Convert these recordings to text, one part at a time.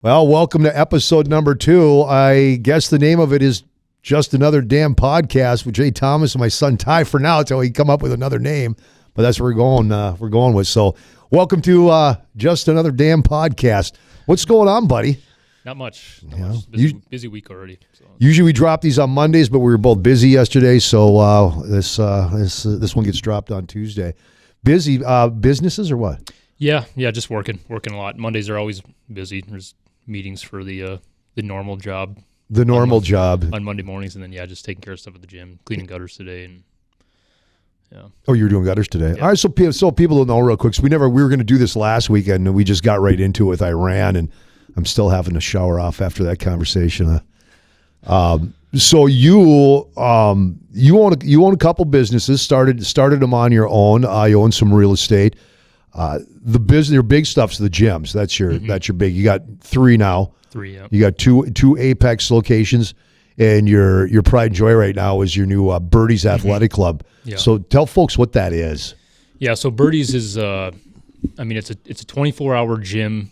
Well, welcome to episode number 2. I guess the name of it is Just Another Damn Podcast with Jay Thomas and my son Ty for now until we come up with another name. But that's where we're going with. So welcome to Just Another Damn Podcast. What's going on, buddy? Not much. Busy week already. So. Usually we drop these on Mondays, but we were both busy yesterday, so this one gets dropped on Tuesday. Busy businesses or what? Yeah, just working a lot. Mondays are always busy. There's meetings for the normal job. The normal job on Monday mornings, and then just taking care of stuff at the gym, cleaning gutters today, and yeah. Oh, you were doing gutters today. Yeah. All right, so people don't know real quick. So we were going to do this last weekend, and we just got right into it with Iran, and I'm still having to shower off after that conversation. So you own a couple businesses. Started them on your own. You own some real estate. Your big stuff's the gyms. That's your big. You got 3 now. 3, yeah. You got two Apex locations, and your pride and joy right now is your new Birdies Athletic Club. Yeah. So tell folks what that is. Yeah. So Birdies is, it's a 24-hour gym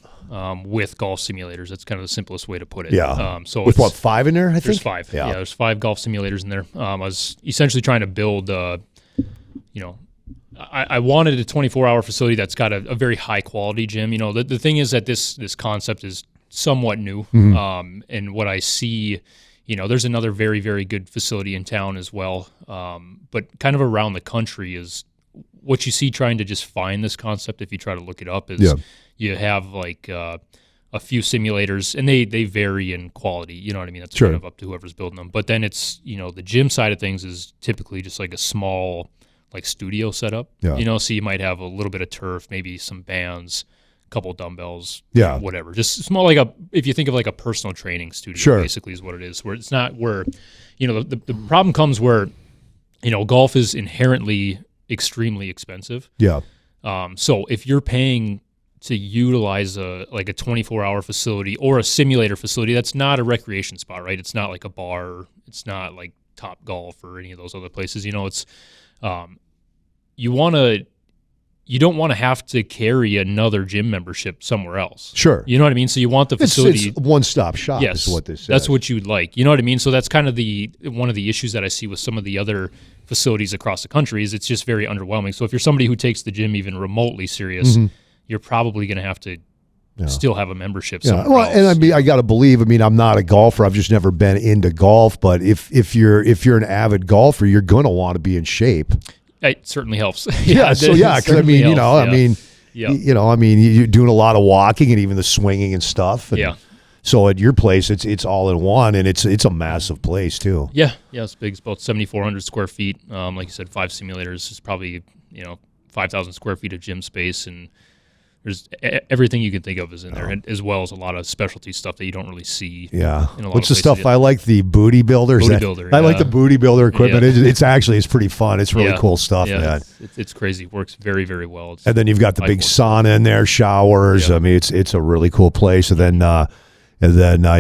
with golf simulators. That's kind of the simplest way to put it. Yeah. So with 5 in there? I think there's 5. Yeah. There's 5 golf simulators in there. I was essentially trying to build, I wanted a 24-hour facility that's got a very high-quality gym. The thing is that this concept is somewhat new, and what I see, there's another very, very good facility in town as well, but kind of around the country is what you see trying to just find this concept, if you try to look it up, is you have like a few simulators, and they vary in quality, you know what I mean? That's sure. Kind of up to whoever's building them. But then it's, the gym side of things is typically just like a small like studio setup, so you might have a little bit of turf, maybe some bands, a couple dumbbells, whatever. Just small, if you think of like a personal training studio, basically is what it is, where it's not where, the problem comes where, golf is inherently extremely expensive. Yeah. So if you're paying to utilize a 24-hour facility or a simulator facility, that's not a recreation spot, right? It's not like a bar. It's not like Top Golf or any of those other places. It's, you don't want to have to carry another gym membership somewhere else. Sure. You know what I mean? So you want the facility. It's one-stop shop. Yes, is what this is. That's what you'd like. You know what I mean? So that's kind of one of the issues that I see with some of the other facilities across the country is it's just very underwhelming. So if you're somebody who takes the gym even remotely serious, you're probably going to have to still have a membership somewhere else. And I got to believe, I'm not a golfer. I've just never been into golf, but if you're an avid golfer, you're going to want to be in shape. It certainly helps. Because you're doing a lot of walking and even the swinging and stuff. And so at your place, it's all in one, and it's a massive place too. Yeah, it's big. It's about 7,400 square feet. Like you said, 5 simulators. It's probably 5,000 square feet of gym space, and there's everything you can think of is in there, and as well as a lot of specialty stuff that you don't really see. Yeah. In a lot What's of the stuff? places. I like the booty builders. I like the booty builder equipment. Yeah. It's pretty fun. It's really cool stuff, man. It's crazy. It works very, very well. And then you've got the big sauna in there, showers. Yeah. It's a really cool place. And then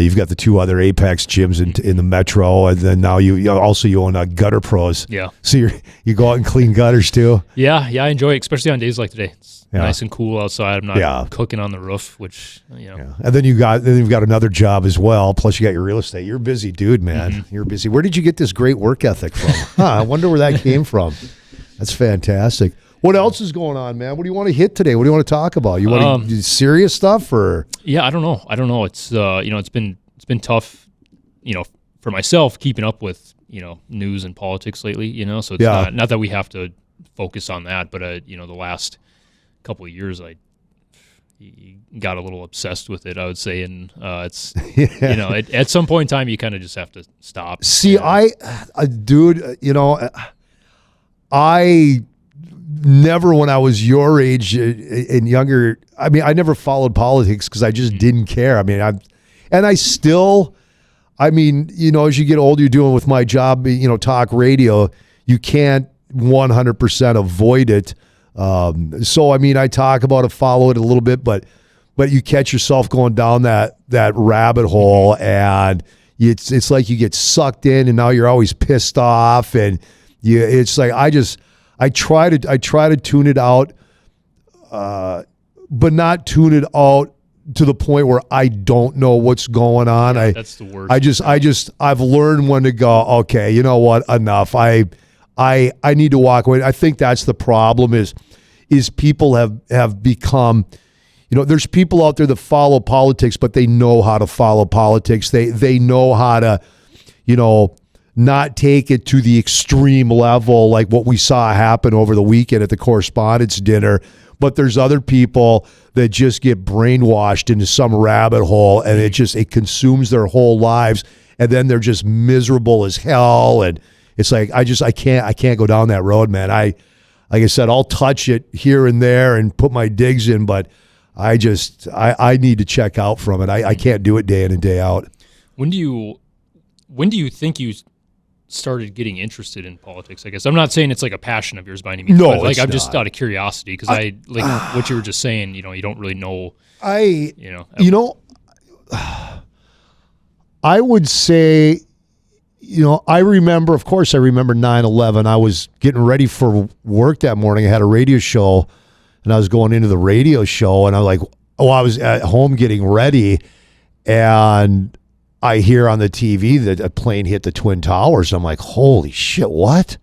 you've got the 2 other Apex gyms in the metro, and then now you own Gutter Pros. Yeah. So you go out and clean gutters too. Yeah, I enjoy it, especially on days like today. It's nice and cool outside. I'm not cooking on the roof, which Yeah. And then you've got another job as well. Plus you got your real estate. You're a busy dude, man. You're busy. Where did you get this great work ethic from? I wonder where that came from. That's fantastic. What else is going on, man? What do you want to hit today? What do you want to talk about? You want to do serious stuff or? Yeah, I don't know. It's it's been tough, for myself keeping up with news and politics lately. So it's not that we have to focus on that, but the last couple of years I got a little obsessed with it, I would say, and it's at some point in time you kind of just have to stop. See, I never, when I was your age and younger, I never followed politics because I just didn't care. As you get older, you're doing with my job, talk radio, you can't 100% avoid it. I talk about it, follow it a little bit, but you catch yourself going down that rabbit hole, and it's like you get sucked in, and now you're always pissed off, and it's like I try to tune it out, but not tune it out to the point where I don't know what's going on. That's the worst. I've learned when to go, okay, you know what, enough. I need to walk away. I think that's the problem is people have become, there's people out there that follow politics, but they know how to follow politics. They know how to, not take it to the extreme level like what we saw happen over the weekend at the Correspondents Dinner. But there's other people that just get brainwashed into some rabbit hole, and it consumes their whole lives, and then they're just miserable as hell. And it's like I can't go down that road, man. Like I said, I'll touch it here and there and put my digs in, but I need to check out from it. I can't do it day in and day out. When do you think you started getting interested in politics? I guess I'm not saying it's like a passion of yours by any means. No, but like I'm not. just out of curiosity because I like what you were just saying. You don't really know. I would say, I remember 9/11. I was getting ready for work that morning. I had a radio show, and I was going into the radio show, and I was at home getting ready, and I hear on the TV that a plane hit the Twin Towers. I'm like, holy shit, what?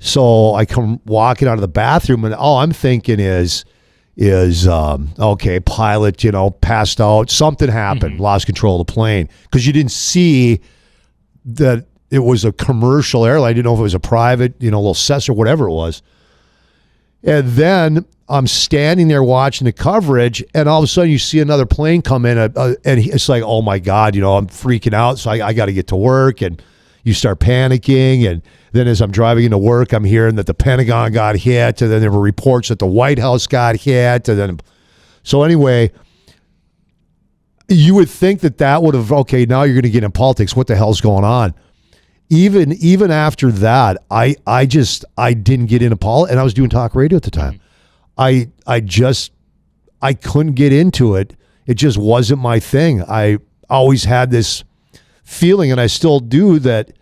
So I come walking out of the bathroom, and all I'm thinking is okay, pilot, passed out. Something happened, lost control of the plane. Because you didn't see that it was a commercial airline. I didn't know if it was a private, little Cessna or whatever it was. And then I'm standing there watching the coverage, and all of a sudden you see another plane come in, and it's like, oh my God, I'm freaking out. So I got to get to work, and you start panicking. And then as I'm driving into work, I'm hearing that the Pentagon got hit, and then there were reports that the White House got hit. And then, so anyway, you would think that would have, okay, now you're going to get in politics. What the hell's going on? Even after that, I didn't get into politics, and I was doing talk radio at the time. I couldn't get into it. It just wasn't my thing. I always had this feeling, and I still do, that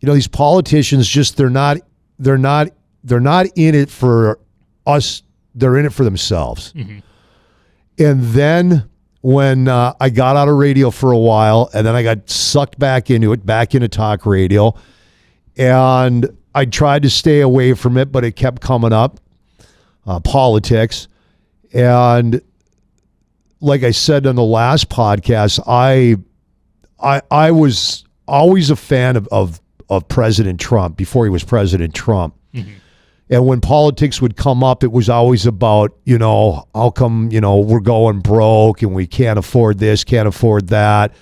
these politicians just they're not in it for us. They're in it for themselves. And then when I got out of radio for a while, and then I got sucked back into talk radio, and I tried to stay away from it, but it kept coming up. Politics. And like I said on the last podcast, I was always a fan of President Trump before he was President Trump. And when politics would come up, it was always about, how come, we're going broke and we can't afford this, can't afford that.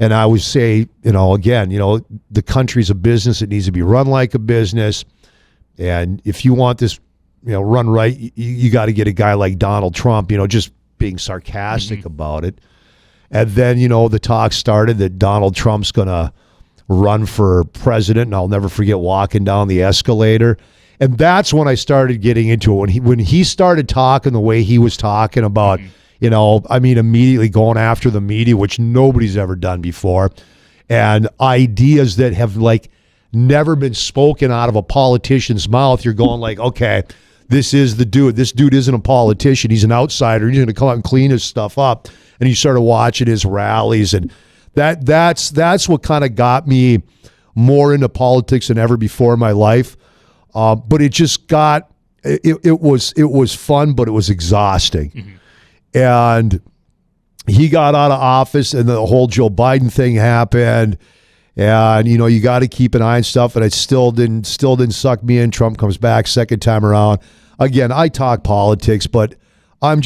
And I would say, again, the country's a business. It needs to be run like a business. And if you want this, run right, you got to get a guy like Donald Trump, just being sarcastic about it. And then, the talk started that Donald Trump's going to run for president, and I'll never forget walking down the escalator. And that's when I started getting into it. When he started talking the way he was talking about, immediately going after the media, which nobody's ever done before, and ideas that have never been spoken out of a politician's mouth. You're going okay, this is the dude. This dude isn't a politician. He's an outsider. He's going to come out and clean his stuff up. And you started watching his rallies, and that's what kind of got me more into politics than ever before in my life. But it just got it was fun, but it was exhausting. And he got out of office, and the whole Joe Biden thing happened. And you got to keep an eye on stuff, and it still didn't suck me in. Trump comes back second time around. Again, I talk politics, but I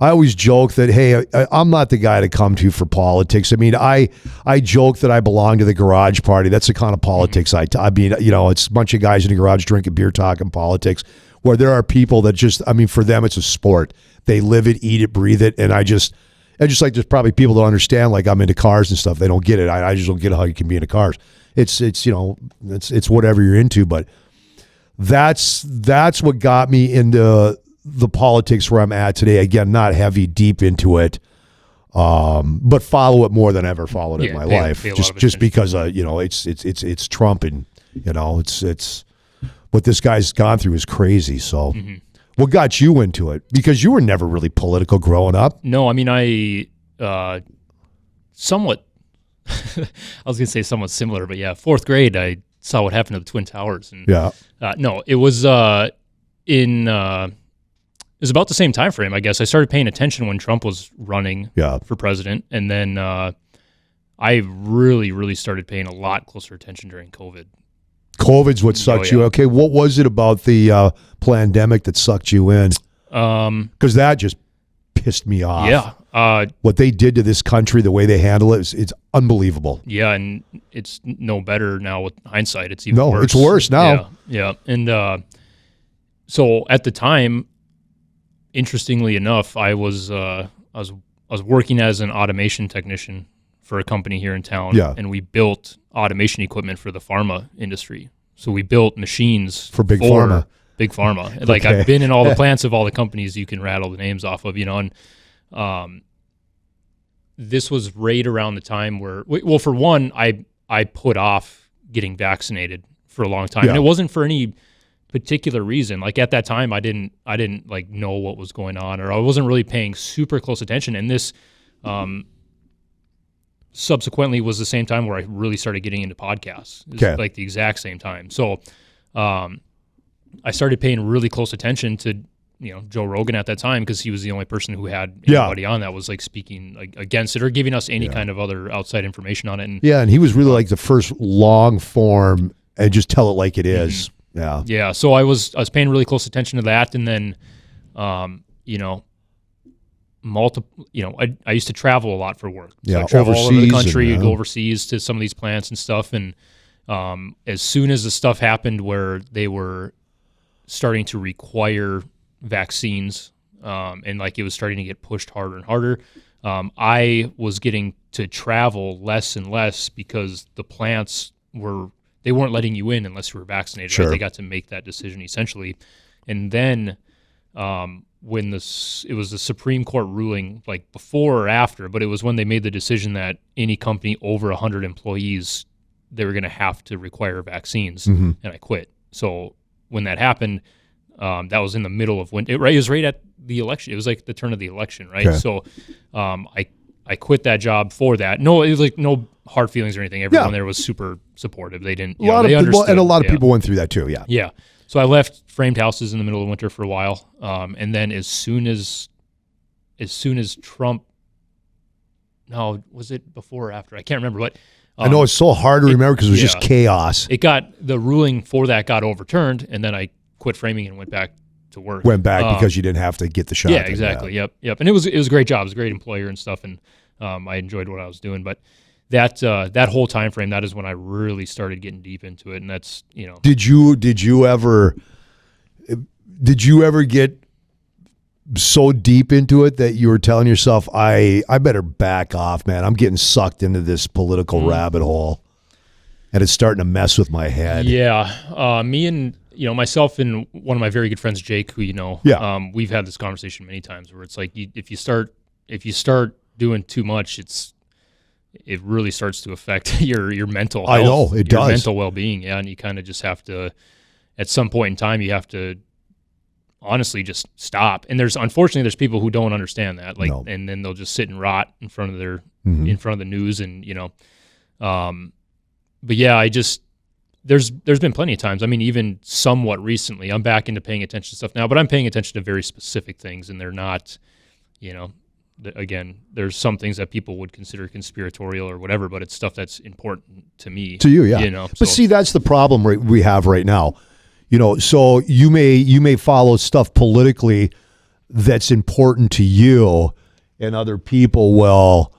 always joke that, hey, I'm not the guy to come to for politics. I joke that I belong to the garage party. That's the kind of politics it's a bunch of guys in the garage drinking beer, talking politics, where there are people that just, for them, it's a sport. They live it, eat it, breathe it. And just like there's probably people that understand, like I'm into cars and stuff. They don't get it. I just don't get how you can be into cars. It's whatever you're into, but that's what got me into the politics where I'm at today. Again, not heavy deep into it, but follow it more than ever followed it in my life. Just because it's Trump, and it's what this guy's gone through is crazy. So What got you into it? Because you were never really political growing up. No, I mean, I somewhat, I was going to say somewhat similar, but yeah, fourth grade, I saw what happened to the Twin Towers. And no, it was it was about the same time frame, I guess. I started paying attention when Trump was running for president. And then I really, really started paying a lot closer attention during COVID. COVID's what sucked you. Okay, what was it about the pandemic that sucked you in? Because that just pissed me off. Yeah. What they did to this country, the way they handle it, it's unbelievable. Yeah, and it's no better now with hindsight. It's even worse. No, it's worse now. Yeah. And so at the time, interestingly enough, I was working as an automation technician for a company here in town, and we built automation equipment for the pharma industry. So we built machines for big pharma. Big pharma. Like I've been in all the plants of all the companies you can rattle the names off of, and this was right around the time where, well, for one, I put off getting vaccinated for a long time, and it wasn't for any particular reason. Like at that time, I didn't like know what was going on, or I wasn't really paying super close attention. And this subsequently was the same time where I really started getting into podcasts. It was like the exact same time. So I started paying really close attention to Joe Rogan at that time, because he was the only person who had anybody on that was like speaking like against it or giving us any kind of other outside information on it. And and he was really like the first long form and just tell it like it is. Yeah. So I was paying really close attention to that, and then I used to travel a lot for work. So I travel all over the country, go overseas to some of these plants and stuff. And as soon as the stuff happened where they were starting to require vaccines, and like it was starting to get pushed harder and harder, I was getting to travel less and less because the plants they weren't letting you in unless you were vaccinated. Sure. Right? They got to make that decision essentially. And then when it was the Supreme Court ruling, like before or after, but it was when they made the decision that any company over 100 employees, they were going to have to require vaccines, and I quit. So when that happened, that was in the middle of when it was right at the election. It was like the turn of the election, right? Okay. So I quit that job for that. No, it was like no hard feelings or anything. Everyone there was super supportive. They didn't. They understood. And a lot of people went through that too. Yeah. Yeah. So I left framed houses in the middle of winter for a while, and then as soon as Trump, no, was it before or after? I can't remember. But I know it's so hard to remember because it was just chaos. The ruling for that got overturned, and then I quit framing and went back to work. Went back because you didn't have to get the shot. Yeah, exactly. Yep. And it was a great job. It was a great employer and stuff, and I enjoyed what I was doing. But that whole time frame, that is when I really started getting deep into it, and that's Did you ever get so deep into it that you were telling yourself, I better back off, man. I'm getting sucked into this political rabbit hole, and it's starting to mess with my head. Yeah, me and myself and one of my very good friends, Jake, who we've had this conversation many times, where it's like if you start doing too much, it really starts to affect your mental health. I know, it does. Your mental well-being, and you kind of just have to, at some point in time, you have to honestly just stop. And unfortunately there's people who don't understand that, and then they'll just sit and rot in front of in front of the news, and but yeah, there's been plenty of times. I mean, even somewhat recently, I'm back into paying attention to stuff now, but I'm paying attention to very specific things, and they're not, again, there's some things that people would consider conspiratorial or whatever, but it's stuff that's important to me. To you, yeah. But see, that's the problem we have right now. So you may follow stuff politically that's important to you, and other people will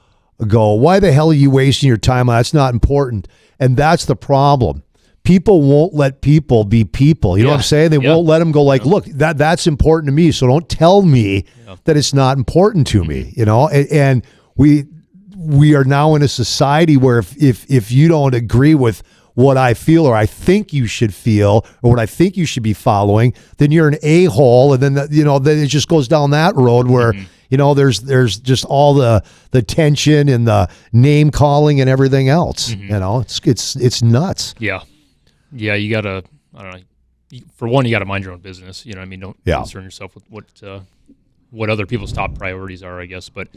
go, why the hell are you wasting your time? That's not important. And that's the problem. People won't let people be people. You know what I'm saying? They won't let them go like, look, that's important to me, so don't tell me that it's not important to me, And we are now in a society where if you don't agree with what I feel or I think you should feel or what I think you should be following, then you're an a-hole, and then then it just goes down that road where there's just all the tension and the name calling and everything else. It's nuts. Yeah, you gotta for one, you got to mind your own business. You know what I mean? Don't Yeah. concern yourself with what other people's top priorities are, I guess. But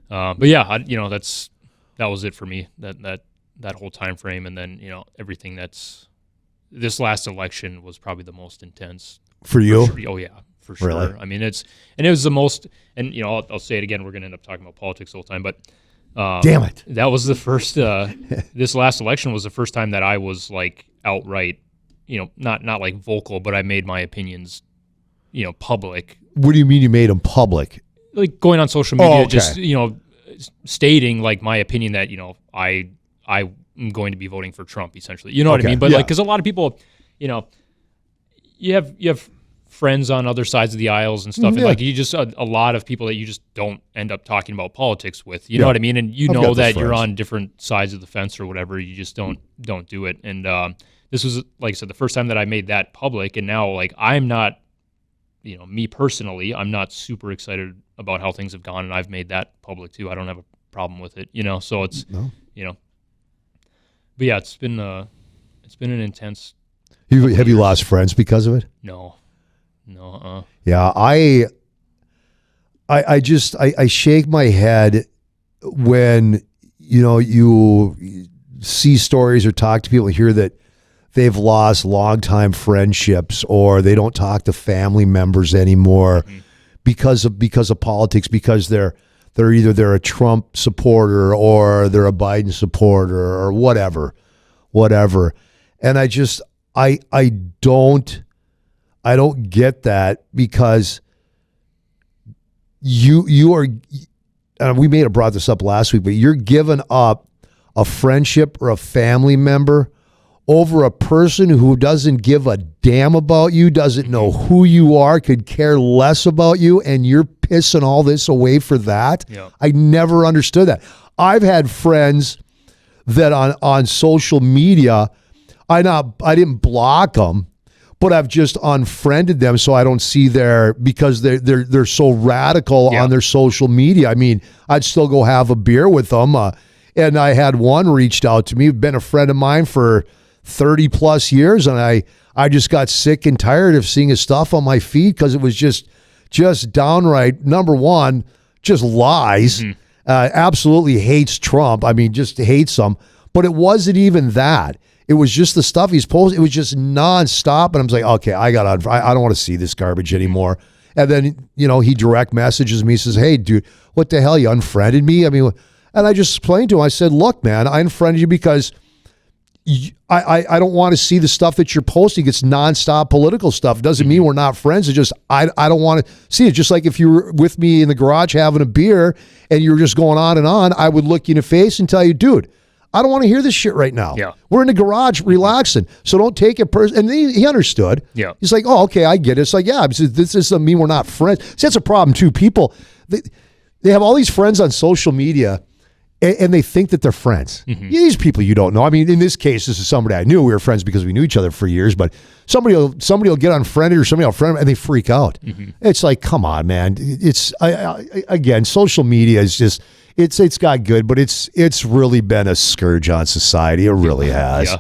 yeah, that was it for me. That whole time frame, and then everything this last election was probably the most intense For you? sure. Oh yeah, for sure. Really? I mean, it was the most, and I'll say it again. We're gonna end up talking about politics the whole time, but Damn it. that was the first. This last election was the first time that I was like outright, not like vocal, but I made my opinions, public. What do you mean you made them public? Like going on social media, okay. just stating like my opinion that I'm going to be voting for Trump, essentially. You know what I Okay, mean? But yeah. like, because a lot of people, you have friends on other sides of the aisles and stuff, and Yeah. like you just a lot of people that you just don't end up talking about politics with. You Yeah. know what I mean? And I've got know those that you're friends. on different sides of the fence or whatever. You just don't do it. And this was, like I said, the first time that I made that public, and now like I'm not, me personally, I'm not super excited about how things have gone, and I've made that public too. I don't have a problem with it, So it's No. But yeah, it's been an intense. Have you lost friends because of it? No. Yeah, I shake my head when you see stories or talk to people and hear that they've lost longtime friendships or they don't talk to family members anymore because of politics, because they're either a Trump supporter or they're a Biden supporter or whatever. And I don't get that, because you are, and we may have brought this up last week, but you're giving up a friendship or a family member over a person who doesn't give a damn about you, doesn't know who you are, could care less about you, and you're pissing all this away for that. Yeah. I never understood that. I've had friends that on social media, I didn't block them, but I've just unfriended them so I don't see because they're so radical on their social media. I mean, I'd still go have a beer with them. And I had one reached out to me, been a friend of mine for 30 plus years, and I just got sick and tired of seeing his stuff on my feed because it was just downright, number one, just lies. Absolutely hates Trump. I mean, just hates him. But it wasn't even that. It was just the stuff he's posting. It was just nonstop. And I'm like, okay, I don't want to see this garbage anymore. And then, he direct messages me, says, hey, dude, what the hell? You unfriended me? I mean, and I just explained to him, I said, look, man, I unfriended you because I don't want to see the stuff that you're posting. It's nonstop political stuff. It doesn't mean we're not friends. It's just, I don't want to see it. Just like if you were with me in the garage having a beer and you were just going on and on, I would look you in the face and tell you, dude, I don't want to hear this shit right now. Yeah. We're in the garage relaxing. So don't take it personally. And he understood. Yeah. He's like, oh, okay, I get it. It's like, yeah, this doesn't mean we're not friends. See, that's a problem too. People, they have all these friends on social media and they think that they're friends. These people you don't know. I mean, in this case, this is somebody I knew. We were friends because we knew each other for years, but somebody will get unfriended or somebody will friend them and they freak out. It's like, come on, man. It's again, social media is just, it's got good, but it's really been a scourge on society. It really has. Yeah.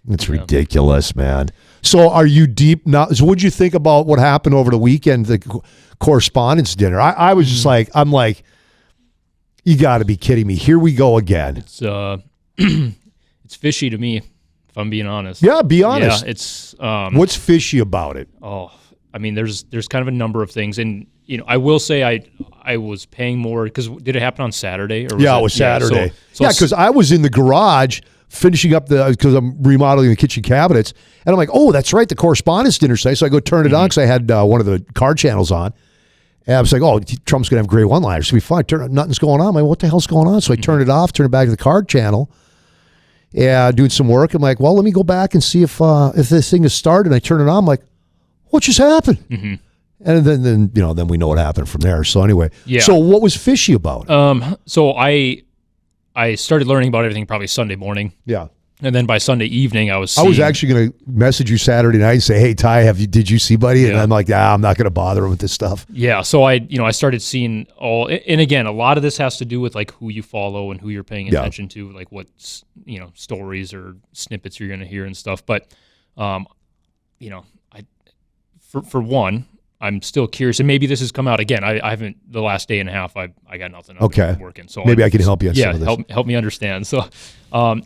It's ridiculous, man. So are you deep now? So what'd you think about what happened over the weekend, the Correspondents Dinner? I was just like, I'm like, you got to be kidding me. Here we go again. It's it's fishy to me, if I'm being honest. Yeah, be honest. Yeah, it's what's fishy about it? Oh, I mean, there's kind of a number of things, and I will say I was paying more because did it happen on Saturday? Or It was Saturday. So because I was in the garage finishing up because I'm remodeling the kitchen cabinets, and I'm like, oh, that's right, the Correspondents Dinner site. So I go turn it on because I had one of the card channels on. And I was like, oh, Trump's going to have great one-liners. It's going to be fun. Nothing's going on. I'm like, what the hell's going on? So I turn it off, turn it back to the card channel, and doing some work. I'm like, well, let me go back and see if this thing has started. And I turn it on. I'm like, what just happened? And then we know what happened from there. So anyway, So what was fishy about it? So I started learning about everything probably Sunday morning. Yeah. And then by Sunday evening, I was actually going to message you Saturday night and say, hey, Ty, did you see buddy? And I'm like, I'm not going to bother him with this stuff. Yeah. So I started seeing and again, a lot of this has to do with like who you follow and who you're paying attention to, like what, stories or snippets you're going to hear and stuff. But, I for one, I'm still curious, and maybe this has come out again. I haven't the last day and a half. I got nothing. Okay, working. So maybe I can help you. Yeah, help me understand. So,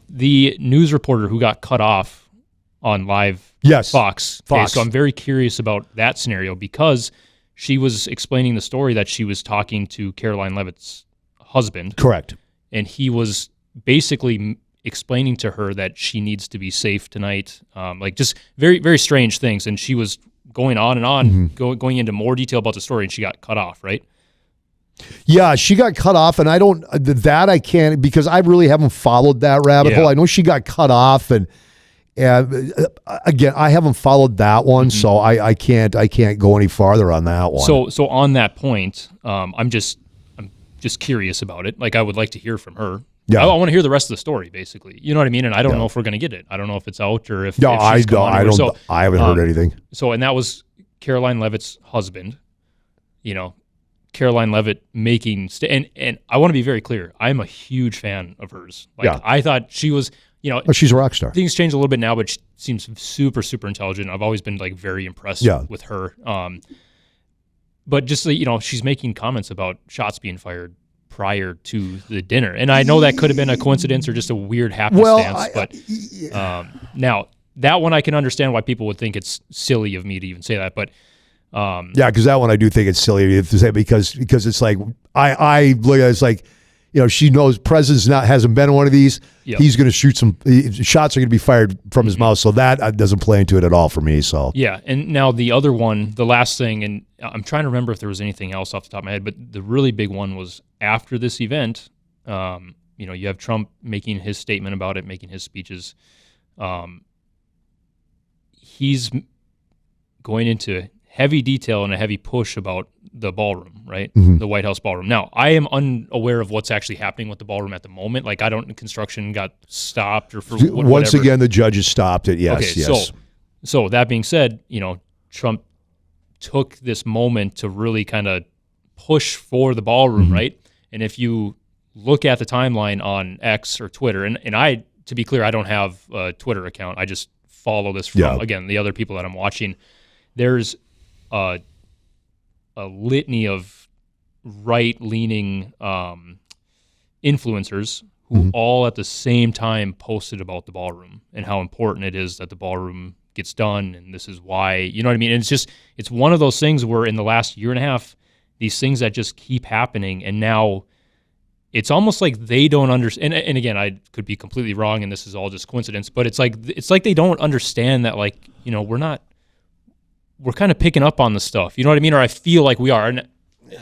the news reporter who got cut off on live Fox. Okay, so I'm very curious about that scenario because she was explaining the story that she was talking to Caroline Levitt's husband. Correct. And he was basically explaining to her that she needs to be safe tonight, like just very, very strange things. And she was going on and on, going into more detail about the story, and she got cut off, right? Yeah, she got cut off, and I can't, because I really haven't followed that rabbit hole. I know she got cut off, and again, I haven't followed that one, so I can't go any farther on that one. So on that point, I'm just curious about it. Like, I would like to hear from her. Yeah, I want to hear the rest of the story, basically. You know what I mean? And I don't know if we're going to get it. I don't know if it's out or if she's I haven't heard anything. So, and that was Caroline Levitt's husband. Caroline Levitt making and I want to be very clear. I'm a huge fan of hers. I thought she was. She's a rock star. Things change a little bit now, but she seems super, super intelligent. I've always been like very impressed with her. But just she's making comments about shots being fired prior to the dinner, and I know that could have been a coincidence or just a weird happenstance. Now that one I can understand why people would think it's silly of me to even say that, but because that one I do think it's silly to say because it's like I look at it, it's like. She knows President's hasn't been in one of these. Yep. He's going to shoot some shots are going to be fired from his mouth. So that doesn't play into it at all for me. So yeah. And now the other one, the last thing, and I'm trying to remember if there was anything else off the top of my head, but the really big one was after this event, you have Trump making his statement about it, making his speeches. He's going into heavy detail and a heavy push about the ballroom, right? The White House Ballroom. Now, I am unaware of what's actually happening with the ballroom at the moment. Like, construction got stopped or for whatever. Once again, the judges stopped it. Yes, okay, yes. So that being said, Trump took this moment to really kind of push for the ballroom, right? And if you look at the timeline on X or Twitter, and I, to be clear, I don't have a Twitter account. I just follow this from, again, the other people that I'm watching. There's a litany of right-leaning influencers who all at the same time posted about the ballroom and how important it is that the ballroom gets done, and this is why, you know what I mean? And it's one of those things where in the last year and a half, these things that just keep happening, and now it's almost like they don't understand. And again, I could be completely wrong, and this is all just coincidence, but it's like they don't understand that, like, we're kind of picking up on the stuff. You know what I mean? Or I feel like we are. And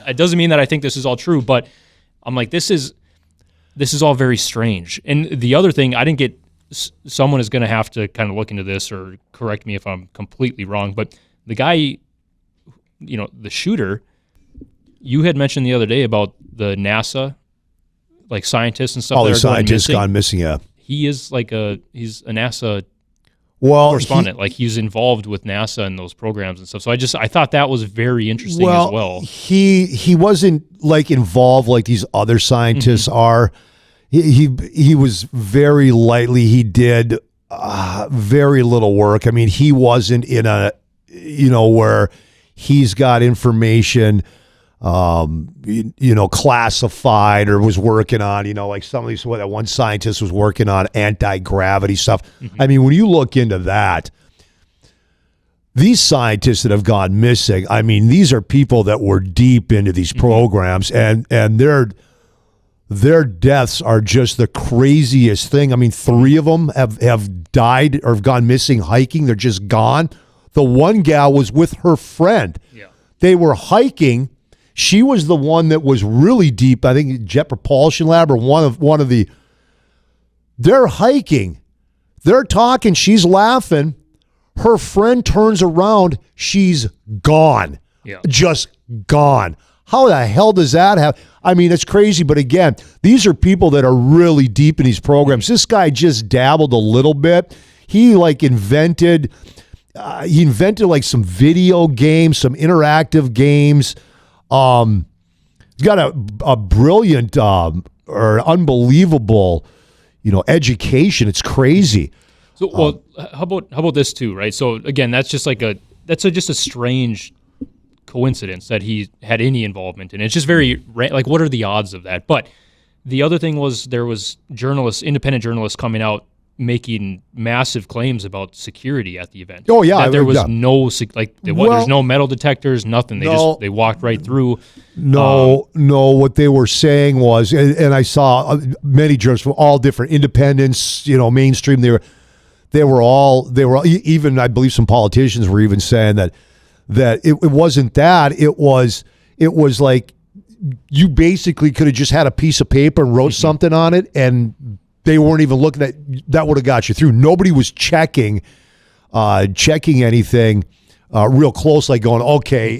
it doesn't mean that I think this is all true, but I'm like, this is all very strange. And the other thing, I didn't get, someone is going to have to kind of look into this or correct me if I'm completely wrong, but the guy, the shooter, you had mentioned the other day about the NASA, like scientists and stuff. All the scientists gone missing, yeah. He is he's a NASA correspondent, like he's involved with NASA and those programs and stuff. So I thought that was very interesting as well. He wasn't like involved like these other scientists are. He was very lightly. He did very little work. I mean, he wasn't in a where he's got information classified or was working on, like some of these, that one scientist was working on anti-gravity stuff. I mean, when you look into that, these scientists that have gone missing, I mean, these are people that were deep into these programs, and their deaths are just the craziest thing. I mean, 3 of them have died or have gone missing hiking. They're just gone. The one gal was with her friend. Yeah. They were hiking. She was the one that was really deep. I think Jet Propulsion Lab or one of the. They're hiking. They're talking. She's laughing. Her friend turns around. She's gone. Yeah. Just gone. How the hell does that happen? I mean, it's crazy. But again, these are people that are really deep in these programs. This guy just dabbled a little bit. He invented like some video games, some interactive games. He's got a brilliant or unbelievable, education. It's crazy. So, how about this too, right? So again, that's just like that's just a strange coincidence that he had any involvement in it. It's just very, like, what are the odds of that? But the other thing was there was independent journalists coming out making massive claims about security at the event. Oh yeah, that there was there's no metal detectors, nothing. They walked right through. No, what they were saying was, and I saw many journalists from all different independents, mainstream. They were all even, I believe some politicians were even saying that it wasn't that. It was like you basically could have just had a piece of paper and wrote something on it, and they weren't even looking at that. Would have got you through. Nobody was checking anything real close, like going, okay,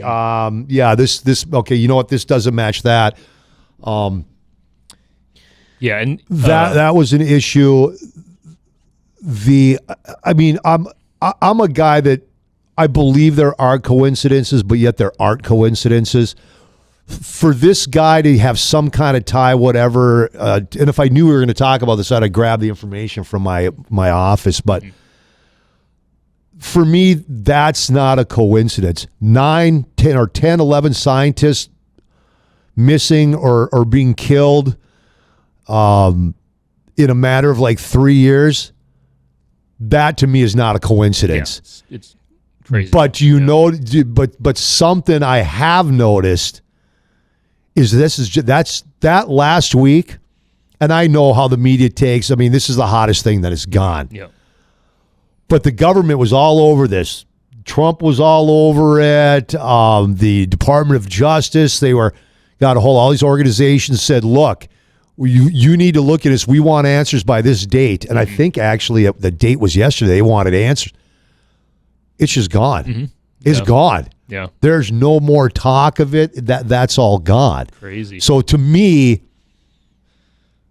this okay, you know what, this doesn't match that. And that was an issue. I'm a guy that I believe there are coincidences, but yet there aren't coincidences. For this guy to have some kind of tie, whatever, and if I knew we were going to talk about this, I'd grab the information from my office. But for me, that's not a coincidence. 9, 10, or 10, 11 scientists missing or being killed in a matter of like 3 years. That to me is not a coincidence. Yeah, it's crazy. But but something I have noticed is that's that last week, and I know how the media takes. I mean, this is the hottest thing that has gone. Yeah. But the government was all over this. Trump was all over it. The Department of Justice, all these organizations said, look, you need to look at this. We want answers by this date. And I think actually the date was yesterday. They wanted answers. It's just gone. Mm-hmm. It's gone. Yeah. There's no more talk of it. That's all gone. Crazy. So to me,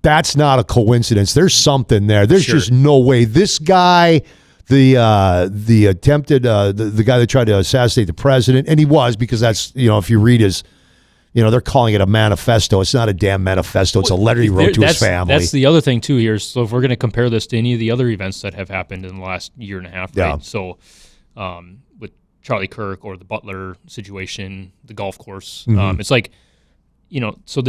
that's not a coincidence. There's something there. There's just no way. This guy, the attempted the guy that tried to assassinate the president, and he was, because that's, if you read his, they're calling it a manifesto. It's not a damn manifesto. It's a letter he wrote to his family. That's the other thing too here. So if we're going to compare this to any of the other events that have happened in the last year and a half, right? So with Charlie Kirk or the Butler situation, the golf course, it's like, so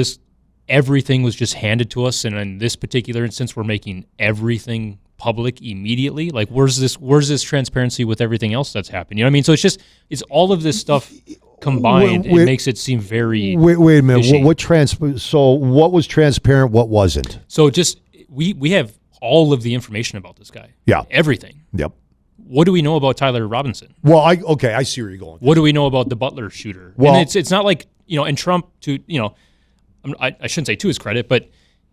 everything was just handed to us, and in this particular instance, we're making everything public immediately. Like, where's this transparency with everything else that's happened? You know what I mean? So it's all of this stuff combined. It makes it seem very wait a minute. fishy. So what was transparent? What wasn't? So just we have all of the information about this guy. Yeah, everything. Yep. What do we know about Tyler Robinson? Well, I see where you're going. What do we know about the Butler shooter? Well, and it's not like, and Trump, to I shouldn't say to his credit, but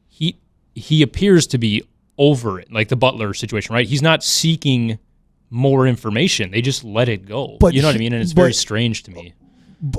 he appears to be over it, like the Butler situation, right? He's not seeking more information. They just let it go. But you know what I mean? And it's very strange to me.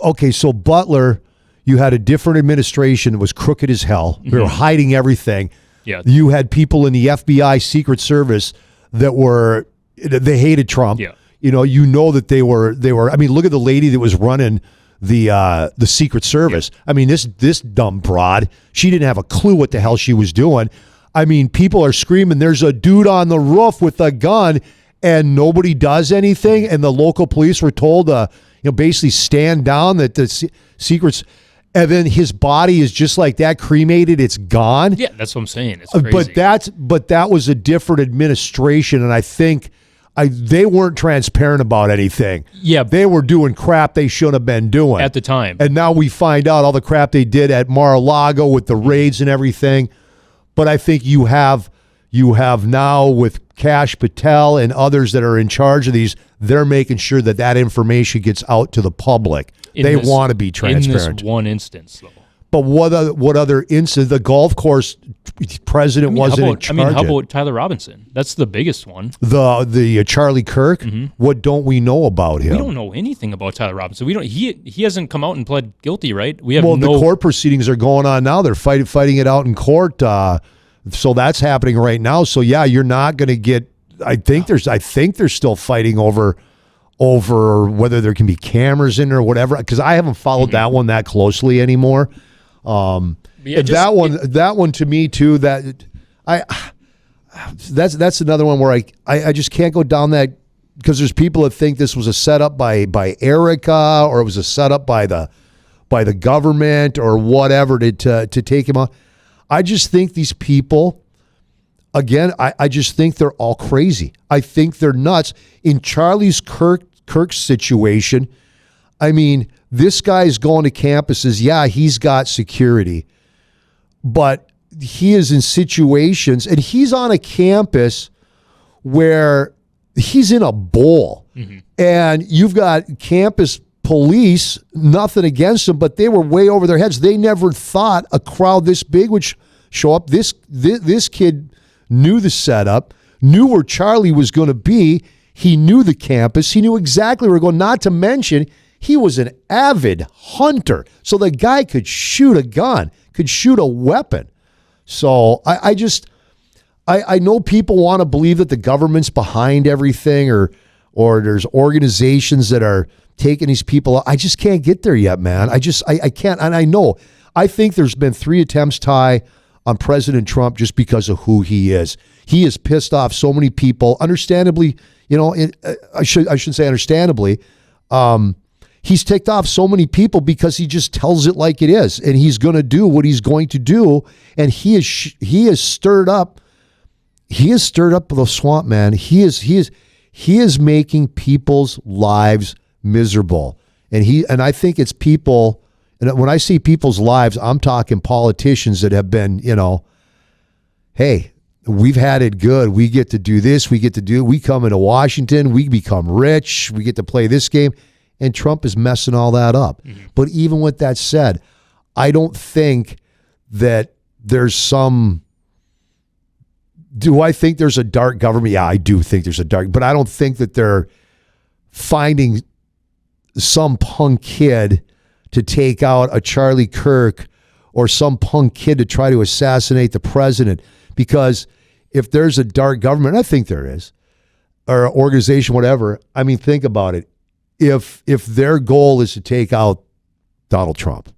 Okay, so Butler, you had a different administration that was crooked as hell. They were hiding everything. Yeah. You had people in the FBI Secret Service that they hated Trump. Yeah. That they were. I mean, look at the lady that was running the Secret Service. Yeah. I mean, this dumb broad, she didn't have a clue what the hell she was doing. I mean, people are screaming, there's a dude on the roof with a gun, and nobody does anything. And the local police were told basically stand down, that the secrets, and then his body is just like that, cremated. It's gone. Yeah, that's what I'm saying. It's crazy. But that was a different administration, and I think they weren't transparent about anything. Yeah, they were doing crap they shouldn't have been doing at the time. And now we find out all the crap they did at Mar-a-Lago with the raids and everything. But I think you have now with Kash Patel and others that are in charge of these, they're making sure that information gets out to the public. They want to be transparent. In this one instance, though. But what other instance? The golf course president wasn't in charge. How about Tyler Robinson? That's the biggest one. The Charlie Kirk. Mm-hmm. What don't we know about him? We don't know anything about Tyler Robinson. We don't. He hasn't come out and pled guilty, right? We have the court proceedings are going on now. They're fighting it out in court. So that's happening right now. So yeah, you're not going to get. I think they're still fighting over whether there can be cameras in or whatever. Because I haven't followed that one that closely anymore. That one to me too. That's another one where I just can't go down that because there's people that think this was a setup by Erica, or it was a setup by the government or whatever to take him out. I just think these people, again, I just think they're all crazy. I think they're nuts. In Charlie Kirk's situation, I mean, this guy's going to campuses. Yeah, he's got security, but he is in situations, and he's on a campus where he's in a bowl, and you've got campus police, nothing against them, but they were way over their heads. They never thought a crowd this big would show up. This kid knew the setup, knew where Charlie was going to be. He knew the campus. He knew exactly where we're going, not to mention he was an avid hunter. So the guy could shoot a gun, could shoot a weapon. So I know people want to believe that the government's behind everything, or there's organizations that are taking these people out. I just can't get there yet, man. I can't. And I think there's been 3 attempts, Ty, on President Trump just because of who he is. He has pissed off so many people, understandably. I shouldn't say understandably. He's ticked off so many people because he just tells it like it is, and he's going to do what he's going to do. And he has stirred up the swamp, man. He is making people's lives miserable, and I think it's people. And when I see people's lives, I'm talking politicians that have been, hey, we've had it good. We get to do this. We come into Washington. We become rich. We get to play this game. And Trump is messing all that up. But even with that said, I don't think that there's some... Do I think there's a dark government? Yeah, I do think there's a dark... But I don't think that they're finding some punk kid to take out a Charlie Kirk, or some punk kid to try to assassinate the president. Because if there's a dark government, I think there is, or organization, whatever, I mean, think about it. If their goal is to take out Donald Trump,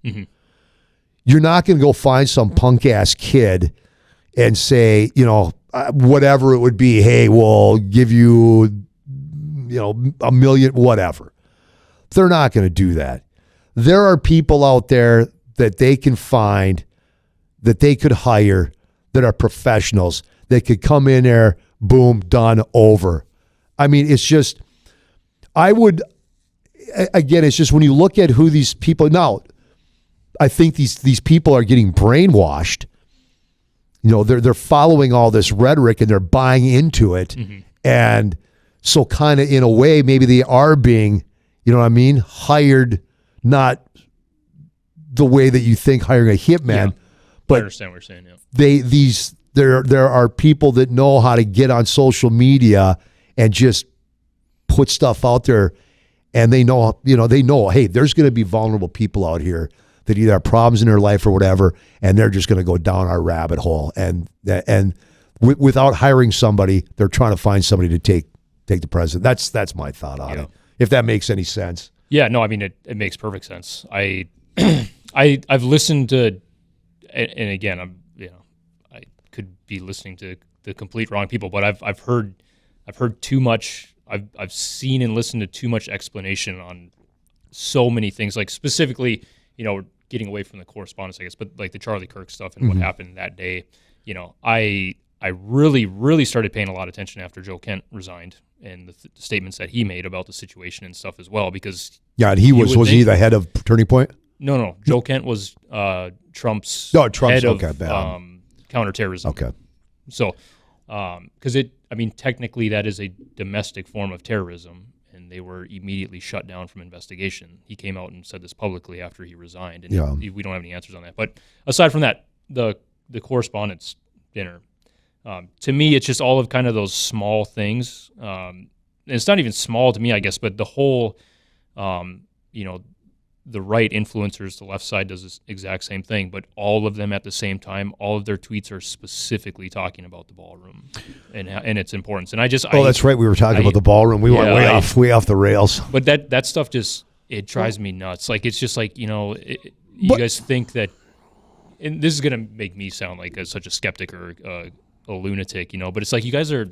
you're not going to go find some punk ass kid and say, whatever it would be, hey, we'll give you, $1 million, whatever. They're not going to do that. There are people out there that they can find, that they could hire, that are professionals, that could come in there, boom, done, over. I mean, it's just, it's just when you look at who these people, now, I think these people are getting brainwashed. They're following all this rhetoric and they're buying into it. And so kind of in a way, maybe they are being, hired, not the way that you think hiring a hitman. Yeah, but I understand what you're saying. Yeah. There are people that know how to get on social media and just put stuff out there. And they know, hey, there's going to be vulnerable people out here that either have problems in their life or whatever, and they're just going to go down our rabbit hole. And without hiring somebody, they're trying to find somebody to take the president. That's my thought on it. If that makes any sense. Yeah, no, I mean it makes perfect sense. I've listened to, and again, I could be listening to the complete wrong people, but I've heard too much. I've seen and listened to too much explanation on so many things, like specifically, getting away from the correspondence, I guess, but like the Charlie Kirk stuff and what happened that day. I really, really started paying a lot of attention after Joe Kent resigned and the statements that he made about the situation and stuff as well, because and was he the head of Turning Point? No. Joe Kent was Trump's head of counterterrorism. Okay. So, because technically that is a domestic form of terrorism, and they were immediately shut down from investigation. He came out and said this publicly after he resigned, and we don't have any answers on that. But aside from that, the Correspondents Dinner, to me, it's just all of kind of those small things. And it's not even small to me, I guess, but the whole, the right influencers, the left side does this exact same thing, but all of them at the same time, all of their tweets are specifically talking about the ballroom and its importance. And that's right. We were talking about the ballroom. We went way off the rails. But that stuff it drives me nuts. Like, it's just like, you guys think that, and this is going to make me sound like such a skeptic or a lunatic, but it's like you guys are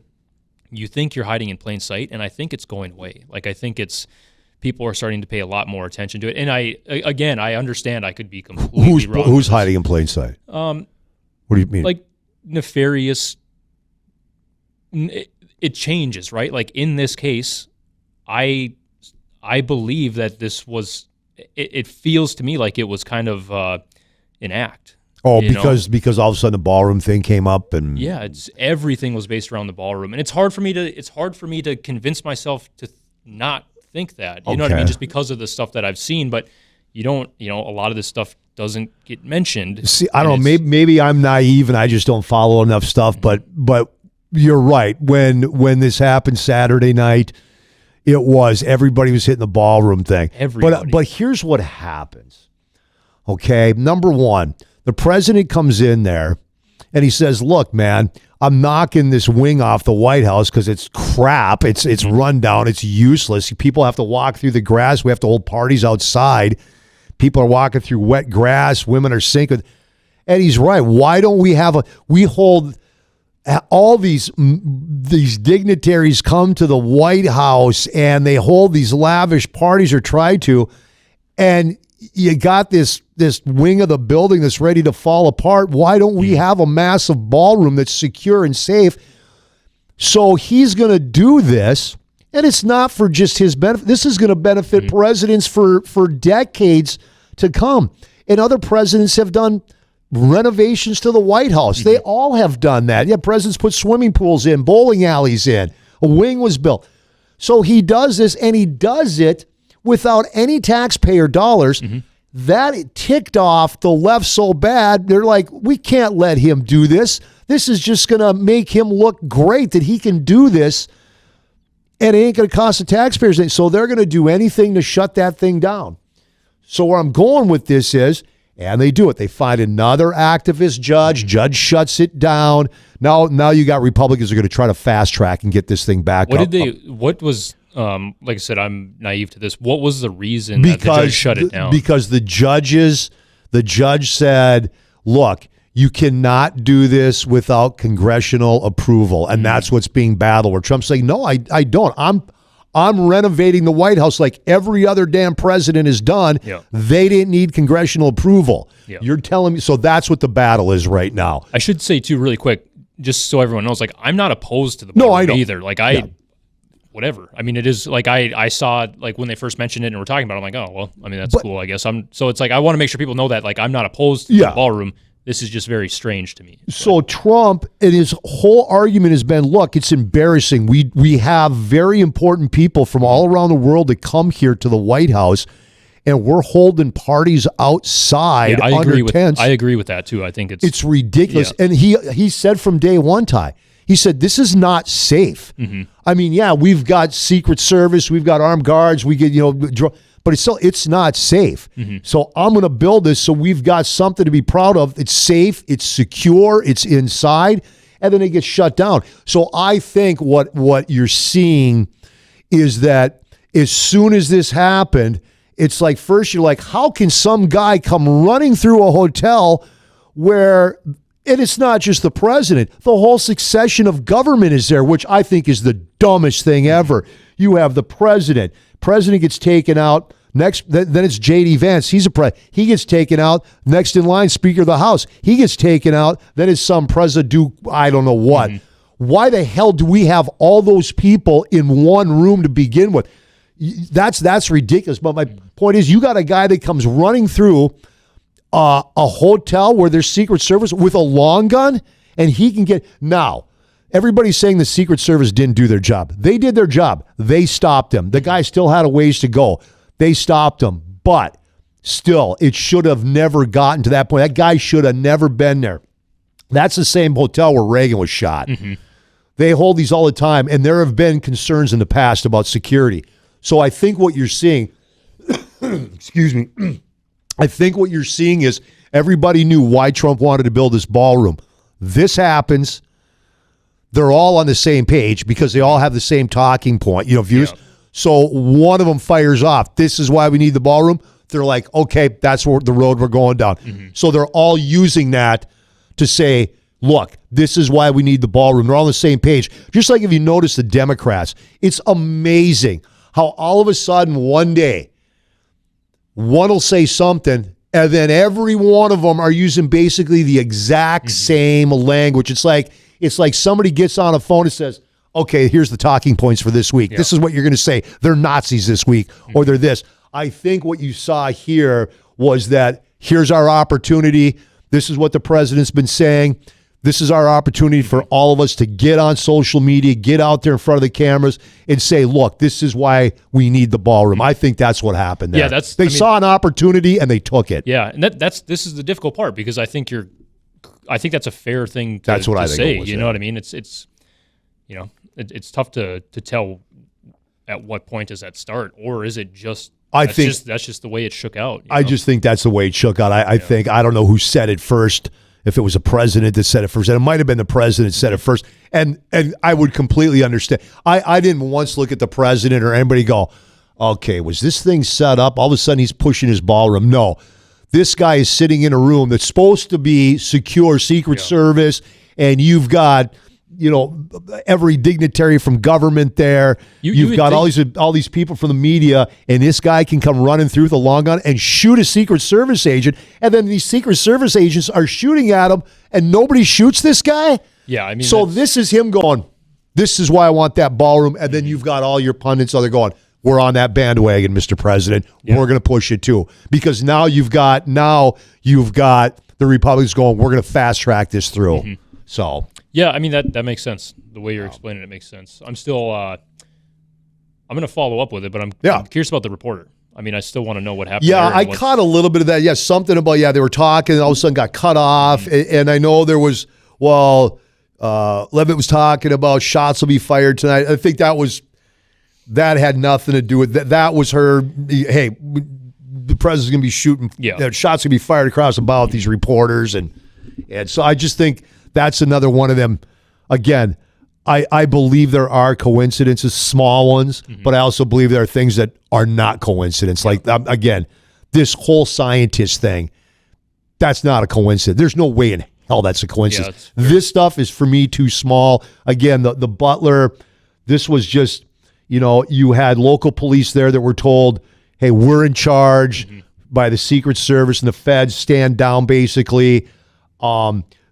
you think you're hiding in plain sight, and I think it's going away. Like, I think people are starting to pay a lot more attention to it. And I understand I could be completely wrong. Who's hiding in plain sight? What do you mean? Like nefarious. It changes, right? Like in this case, I believe that this was. It feels to me like it was kind of an act. Oh, because all of a sudden the ballroom thing came up, and everything was based around the ballroom, and it's hard for me to convince myself to not think that. You know what I mean? Just because of the stuff that I've seen, but a lot of this stuff doesn't get mentioned. See, I don't know. Maybe I'm naive and I just don't follow enough stuff. But you're right. When this happened Saturday night, everybody was hitting the ballroom thing. Everybody. But here's what happens. Okay, number one. The president comes in there and he says, look, man, I'm knocking this wing off the White House because it's crap. It's run down. It's useless. People have to walk through the grass. We have to hold parties outside. People are walking through wet grass. Women are sinking. And he's right. Why don't we hold all these dignitaries come to the White House and they hold these lavish parties or try to, and you got this wing of the building that's ready to fall apart. Why don't we have a massive ballroom that's secure and safe? So he's going to do this, and it's not for just his benefit. This is going to benefit presidents for decades to come. And other presidents have done renovations to the White House. They all have done that. Yeah, presidents put swimming pools in, bowling alleys in. A wing was built. So he does this, and he does it without any taxpayer dollars. That ticked off the left so bad, they're like, we can't let him do this. This is just going to make him look great that he can do this, and it ain't going to cost the taxpayers anything. So they're going to do anything to shut that thing down. So where I'm going with this is, and they do it. They find another activist judge. Judge shuts it down. Now you got Republicans who are going to try to fast track and get this thing back up. What was... like I said, I'm naive to this. What was the reason that the judge shut it down? Because the judge said, look, you cannot do this without congressional approval. And that's what's being battled. Where Trump's saying, no, I don't. I'm renovating the White House like every other damn president has done. Yeah. They didn't need congressional approval. Yeah. You're telling me. So that's what the battle is right now. I should say, too, really quick, just so everyone knows, like, I'm not opposed to the ballroom either. Like, whatever. I mean, it is like I saw like when they first mentioned it and we're talking about it, I'm like, oh, well, I mean, that's cool, I guess. So it's like I want to make sure people know that like I'm not opposed to the ballroom. This is just very strange to me. So Trump and his whole argument has been, look, it's embarrassing. We have very important people from all around the world that come here to the White House, and we're holding parties outside under tents. I agree with that too. I think it's ridiculous. Yeah. And he said from day one, Ty, he said, this is not safe. I mean, yeah, we've got Secret Service, we've got armed guards, we get, but it's not safe. So I'm going to build this so we've got something to be proud of. It's safe, it's secure, it's inside, and then it gets shut down. So I think what you're seeing is that as soon as this happened, it's like first you're like, how can some guy come running through a hotel where... And it's not just the president. The whole succession of government is there, which I think is the dumbest thing ever. You have the president. President gets taken out. Next, then it's J.D. Vance. He gets taken out. Next in line, Speaker of the House. He gets taken out. Then it's some president, I don't know what. Why the hell do we have all those people in one room to begin with? That's ridiculous. But my point is, you got a guy that comes running through a hotel where there's Secret Service with a long gun, and he can get... Now, everybody's saying the Secret Service didn't do their job. They did their job. They stopped him. The guy still had a ways to go. They stopped him. But still, it should have never gotten to that point. That guy should have never been there. That's the same hotel where Reagan was shot. They hold these all the time, and there have been concerns in the past about security. So I think what you're seeing... excuse me... I think what you're seeing is everybody knew why Trump wanted to build this ballroom. This happens. They're all on the same page because they all have the same talking point, views. Yeah. So one of them fires off. This is why we need the ballroom. They're like, okay, that's the road we're going down. So they're all using that to say, look, this is why we need the ballroom. They're all on the same page. Just like if you notice the Democrats, it's amazing how all of a sudden one day one will say something and then every one of them are using basically the exact same language. It's like somebody gets on a phone and says, okay, here's the talking points for this week. This is what you're going to say. They're Nazis this week or they're this. I think what you saw here was that here's our opportunity. This is what the president's been saying. This is our opportunity for all of us to get on social media, get out there in front of the cameras and say, look, this is why we need the ballroom. I think that's what happened there. Yeah, they saw an opportunity and they took it. Yeah, and this is the difficult part because I think that's a fair thing to, that's what I to think say. it was, you know what I mean? It's tough to tell at what point does that start, or is it just that's just the way it shook out. I just think that's the way it shook out. I think I don't know who said it first. If it was a president that said it first, and it might have been the president that said it first, and I would completely understand. I didn't once look at the president or anybody go, okay, was this thing set up? All of a sudden he's pushing his ballroom. No, this guy is sitting in a room that's supposed to be secure, Secret Service, and you've got every dignitary from government there. You've got all these people from the media, and this guy can come running through with a long gun and shoot a Secret Service agent, and then these Secret Service agents are shooting at him, and nobody shoots this guy? Yeah, I mean, so this is him going, this is why I want that ballroom, and then you've got all your pundits they're going, we're on that bandwagon, Mr. President. Yeah. We're going to push it too. Because now you've got the Republicans going, we're going to fast track this through. So... yeah, I mean, that makes sense. The way you're explaining it makes sense. I'm still I'm going to follow up with it, but I'm curious about the reporter. I mean, I still want to know what happened. Yeah, I caught a little bit of that. Yeah, something about, they were talking and all of a sudden got cut off. And I know there was, Levitt was talking about shots will be fired tonight. I think that had nothing to do with that. That was her, hey, the president's going to be shooting. Yeah. Shots going to be fired across the bow at these reporters. And so I just think that's another one of them. Again, I believe there are coincidences, small ones, but I also believe there are things that are not coincidence. Like, again, this whole scientist thing, that's not a coincidence. There's no way in hell that's a coincidence. This stuff is, for me, too small. Again, the butler, this was just, you had local police there that were told, hey, we're in charge by the Secret Service and the feds, stand down, basically.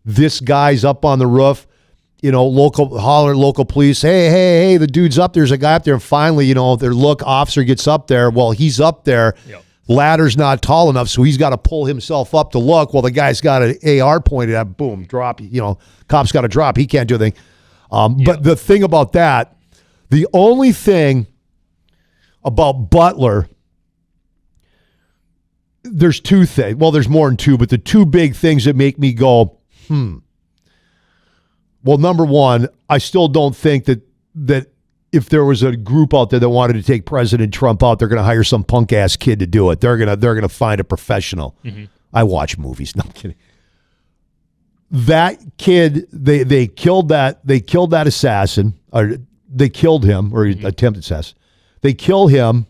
This guy's up on the roof, local police, hey, the dude's up there. There's a guy up there. And finally, their officer gets up there. Well, he's up there. Yep. Ladder's not tall enough, so he's got to pull himself up to look. Well, the guy's got an AR pointed at, boom, drop. Cop's got to drop. He can't do anything. But the thing about that, the only thing about Butler, there's two things. Well, there's more than two, but the two big things that make me go, Well, number one, I still don't think that if there was a group out there that wanted to take President Trump out, they're going to hire some punk ass kid to do it. They're gonna find a professional. I watch movies. No, I'm kidding. That kid, they killed that assassin, or they killed him, or attempted assassin. They kill him.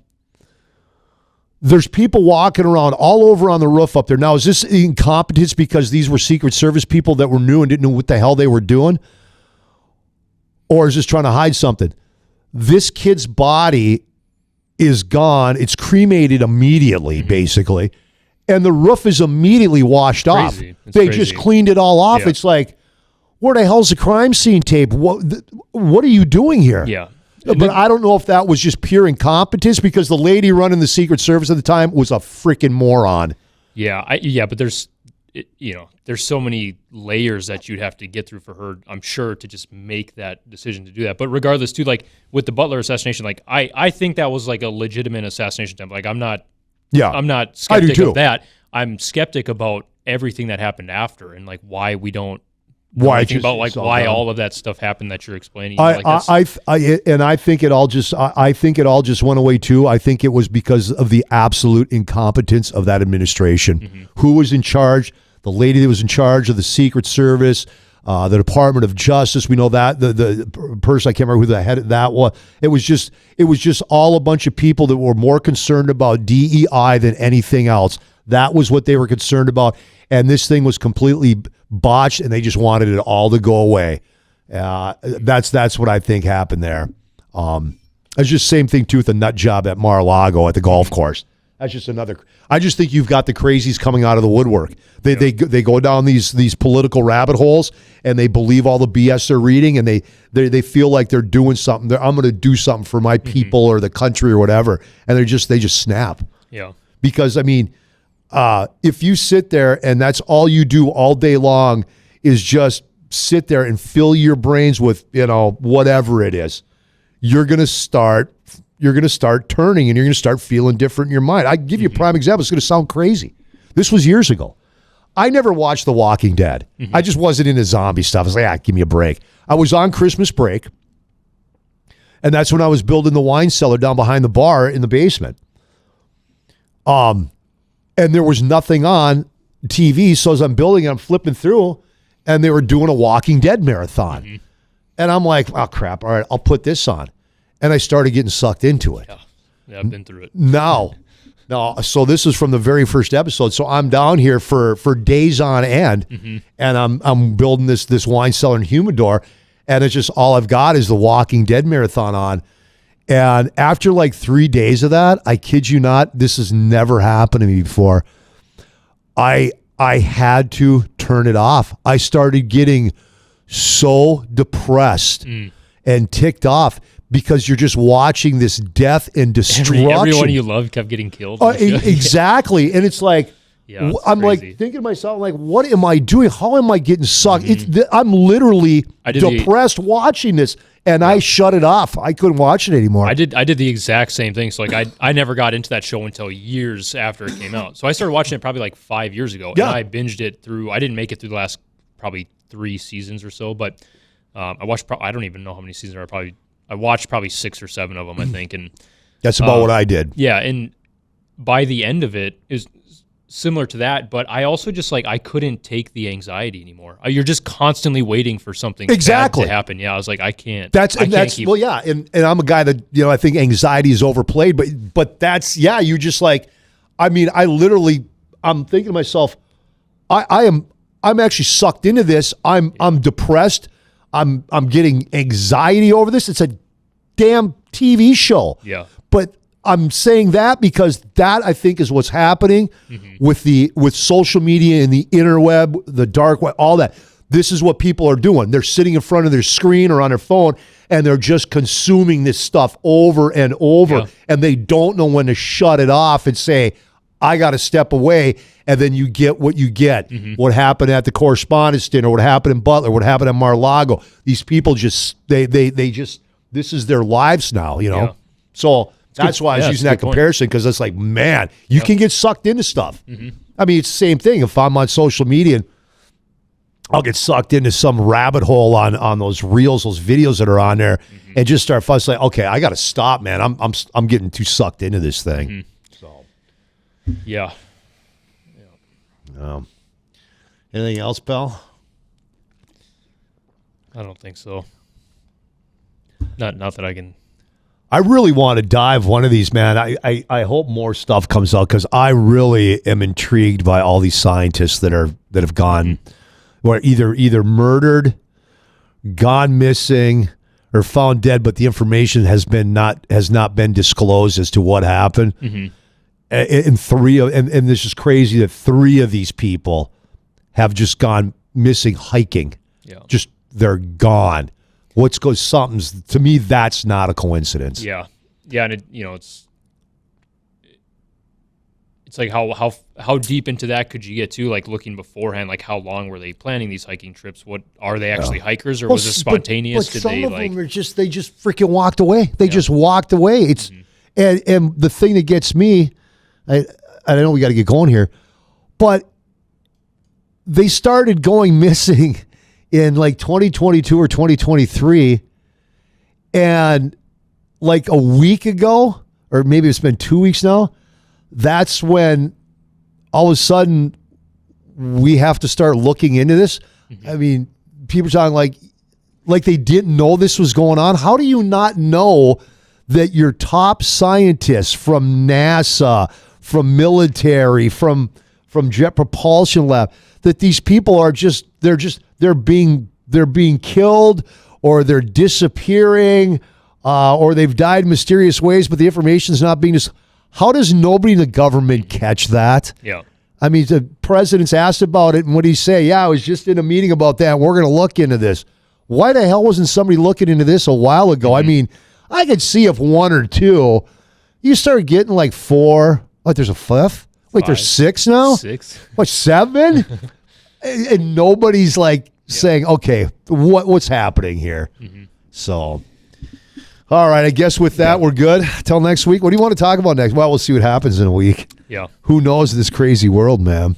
There's people walking around all over on the roof up there. Now, is this incompetence because these were Secret Service people that were new and didn't know what the hell they were doing? Or is this trying to hide something? This kid's body is gone. It's cremated immediately, basically. And the roof is immediately washed off. They just cleaned it all off. Yeah. It's like, where the hell's the crime scene tape? What are you doing here? Yeah. But I don't know if that was just pure incompetence because the lady running the Secret Service at the time was a freaking moron. Yeah, but there's so many layers that you'd have to get through for her, I'm sure, to just make that decision to do that. But regardless, too, like with the Butler assassination, like I think that was like a legitimate assassination attempt. Like I'm not skeptic of that. I'm skeptic about everything that happened after and like why we don't. Why all of that stuff happened that you're explaining? I think it all just went away too. I think it was because of the absolute incompetence of that administration. Who was in charge? The lady that was in charge of the Secret Service, the Department of Justice. We know that the person, I can't remember who the head of that was. It was just all a bunch of people that were more concerned about DEI than anything else. That was what they were concerned about. And this thing was completely botched, and they just wanted it all to go away. That's what I think happened there. It's just same thing too with the nut job at Mar-a-Lago at the golf course. That's just another. I just think you've got the crazies coming out of the woodwork. They go down these political rabbit holes, and they believe all the BS they're reading, and they feel like they're doing something. I'm going to do something for my people or the country or whatever, and they just snap. Yeah. Because I mean, if you sit there and that's all you do all day long is just sit there and fill your brains with whatever it is, you're going to start turning, and you're going to start feeling different in your mind. I give you a prime example. It's going to sound crazy. This was years ago. I never watched The Walking Dead. I just wasn't into zombie stuff. I was like, give me a break. I was on Christmas break, and that's when I was building the wine cellar down behind the bar in the basement. And there was nothing on TV, so as I'm building it, I'm flipping through, and they were doing a Walking Dead marathon. And I'm like, oh, crap. All right, I'll put this on. And I started getting sucked into it. Yeah, I've been through it. No. So this is from the very first episode. So I'm down here for days on end, and I'm building this wine cellar and humidor, and it's just all I've got is the Walking Dead marathon on. And after like 3 days of that, I kid you not, this has never happened to me before. I had to turn it off. I started getting so depressed and ticked off because you're just watching this death and destruction. Everyone you love kept getting killed. Exactly. And it's like, I'm crazy. Like thinking to myself, like, what am I doing? How am I getting sucked? I'm literally depressed watching this, and I shut it off. I couldn't watch it anymore. I did the exact same thing. So like I never got into that show until years after it came out. So I started watching it probably like 5 years ago, and I binged it through. I didn't make it through the last probably 3 seasons or so, but I watched. I don't even know how many seasons there are. I watched probably 6 or 7 of them, I think, and that's about what I did. Yeah, and by the end of it is similar to that, but I also just I couldn't take the anxiety anymore. You're just constantly waiting for something bad to happen. Yeah, I was like, I can't. And I'm a guy that I think anxiety is overplayed, but that's you just like, I mean, I'm thinking to myself, I'm actually sucked into this. I'm depressed. I'm getting anxiety over this. It's a damn TV show. Yeah. But I'm saying that because that I think is what's happening with social media and the interweb, the dark web, all that. This is what people are doing. They're sitting in front of their screen or on their phone, and they're just consuming this stuff over and over, and they don't know when to shut it off and say, I got to step away. And then you get what you get. What happened at the Correspondents Dinner, what happened in Butler, what happened at Mar-a-Lago. These people just, they just, this is their lives now, Yeah. So that's why I was using that comparison, because it's like, man, you can get sucked into stuff. I mean, it's the same thing. If I'm on social media, I'll get sucked into some rabbit hole on those reels, those videos that are on there, and just start fussing. Like, okay, I got to stop, man. I'm getting too sucked into this thing. So, yeah. Anything else, pal? I don't think so. Not that I can. I really want to dive one of these, man. I hope more stuff comes out, because I really am intrigued by all these scientists that have gone, or either murdered, gone missing, or found dead, but the information has not been disclosed as to what happened. And this is crazy that 3 of these people have just gone missing hiking. Yeah. Just they're gone. Something's, to me, that's not a coincidence. Yeah. Yeah, and it's like how deep into that could you get to, like looking beforehand, like how long were they planning these hiking trips? What are they actually hikers, or was it spontaneous? But some of them are just, they just freaking walked away. They just walked away. It's and the thing that gets me, I know we got to get going here, but they started going missing in like 2022 or 2023, and like a week ago, or maybe it's been 2 weeks now, that's when all of a sudden we have to start looking into this. I mean, people are talking like they didn't know this was going on. How do you not know that your top scientists from NASA, from military, from jet propulsion lab, that these people are they're being killed, or they're disappearing, or they've died in mysterious ways, but the information is not being how does nobody in the government catch that? Yeah. I mean, the president's asked about it, and what did he say? Yeah, I was just in a meeting about that, and we're going to look into this. Why the hell wasn't somebody looking into this a while ago? I mean, I could see if one or two, you start getting like four. What, there's a fifth? Wait, there's six now? 6. What, 7? and nobody's like saying, okay, what's happening here? So, all right, I guess with that, we're good. Till next week. What do you want to talk about next? Well, we'll see what happens in a week. Yeah. Who knows this crazy world, man?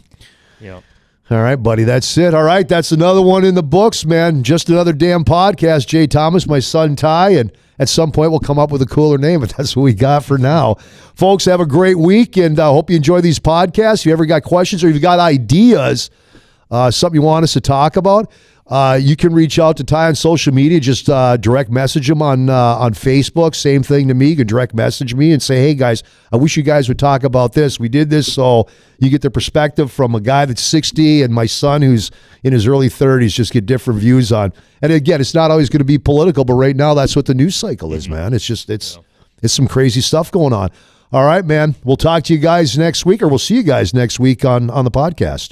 Yeah. All right, buddy, that's it. All right, that's another one in the books, man. Just another damn podcast. Jay Thomas, my son Ty, and at some point we'll come up with a cooler name, but that's what we got for now. Folks, have a great week, and I hope you enjoy these podcasts. If you ever got questions or you've got ideas, something you want us to talk about, you can reach out to Ty on social media. Just direct message him on Facebook. Same thing to me. You can direct message me and say, hey, guys, I wish you guys would talk about this. We did this, so you get the perspective from a guy that's 60 and my son who's in his early 30s, just get different views on. And again, it's not always going to be political, but right now that's what the news cycle is, man. It's just, it's some crazy stuff going on. All right, man. We'll talk to you guys next week, or we'll see you guys next week on the podcast.